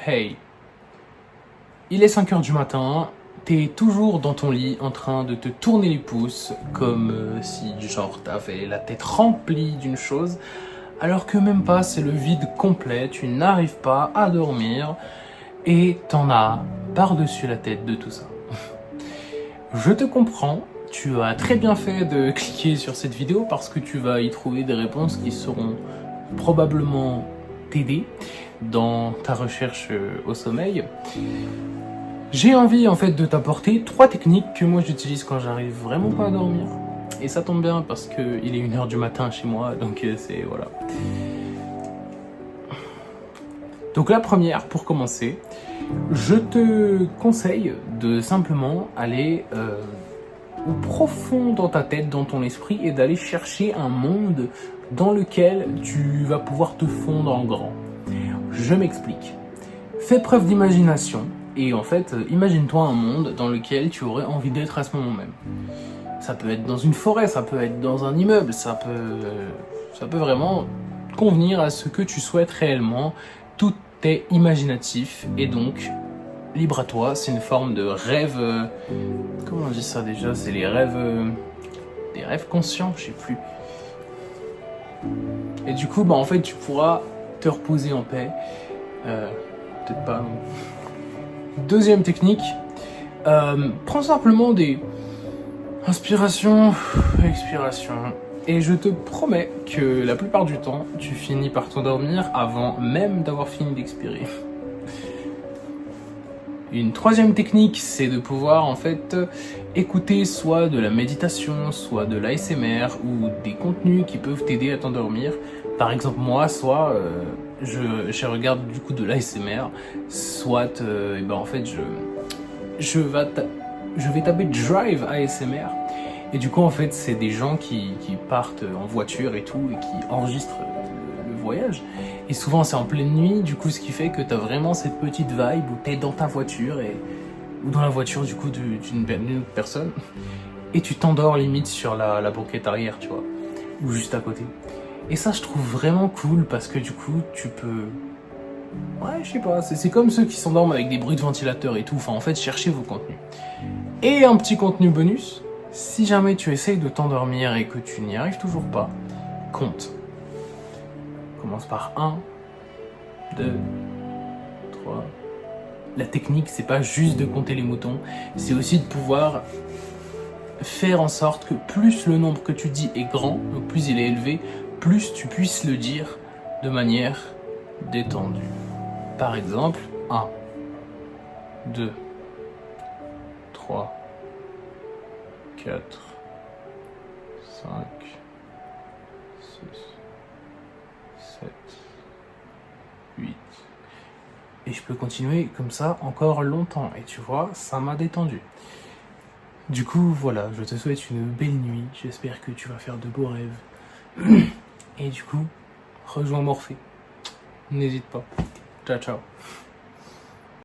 Hey, il est 5 heures du matin, t'es toujours dans ton lit en train de te tourner les pouces comme si genre t'avais la tête remplie d'une chose, alors que même pas, c'est le vide complet, tu n'arrives pas à dormir et t'en as par-dessus la tête de tout ça. Je te comprends, tu as très bien fait de cliquer sur cette vidéo parce que tu vas y trouver des réponses qui seront probablement t'aider dans ta recherche au sommeil. J'ai envie en fait de t'apporter 3 techniques que moi j'utilise quand j'arrive vraiment pas à dormir. Et ça tombe bien parce que il est 1 heure du matin chez moi, donc c'est voilà. Donc la première, pour commencer, je te conseille de simplement aller au profond dans ta tête, dans ton esprit, et d'aller chercher un monde dans lequel tu vas pouvoir te fondre en grand. Je m'explique. Fais preuve d'imagination et en fait, imagine-toi un monde dans lequel tu aurais envie d'être à ce moment même. Ça peut être dans une forêt, ça peut être dans un immeuble, ça peut vraiment convenir à ce que tu souhaites réellement. Tout est imaginatif et donc libre à toi. C'est une forme de rêve. Comment on dit ça déjà? C'est les rêves, des rêves conscients, je sais plus. Et du coup, en fait, tu pourras te reposer en paix. Peut-être pas. Deuxième technique, prends simplement des inspirations, expirations, et je te promets que la plupart du temps, tu finis par t'endormir avant même d'avoir fini d'expirer. Une troisième technique, c'est de pouvoir en fait écouter soit de la méditation, soit de l'ASMR ou des contenus qui peuvent t'aider à t'endormir. Par exemple, moi, soit je regarde du coup de l'ASMR, soit en fait je vais taper Drive ASMR et du coup en fait c'est des gens qui partent en voiture et tout et qui enregistrent le voyage. Et souvent c'est en pleine nuit, du coup ce qui fait que t'as vraiment cette petite vibe où t'es dans ta voiture ou dans la voiture du coup d'une autre personne et tu t'endors limite sur la banquette arrière, tu vois, ou juste à côté. Et ça je trouve vraiment cool parce que du coup tu peux... Ouais, je sais pas, c'est comme ceux qui s'endorment avec des bruits de ventilateur et tout, enfin en fait cherchez vos contenus. Et un petit contenu bonus, si jamais tu essayes de t'endormir et que tu n'y arrives toujours pas, compte. Commence par 1, 2, 3. La technique, c'est pas juste de compter les moutons, c'est aussi de pouvoir faire en sorte que plus le nombre que tu dis est grand, donc plus il est élevé, plus tu puisses le dire de manière détendue. Par exemple, 1, 2, 3, 4, 5, 6, 7, 8. Et je peux continuer comme ça encore longtemps. Et tu vois, ça m'a détendu. Du coup, voilà, je te souhaite une belle nuit. J'espère que tu vas faire de beaux rêves. Et du coup, rejoins Morphée. N'hésite pas. Ciao, ciao.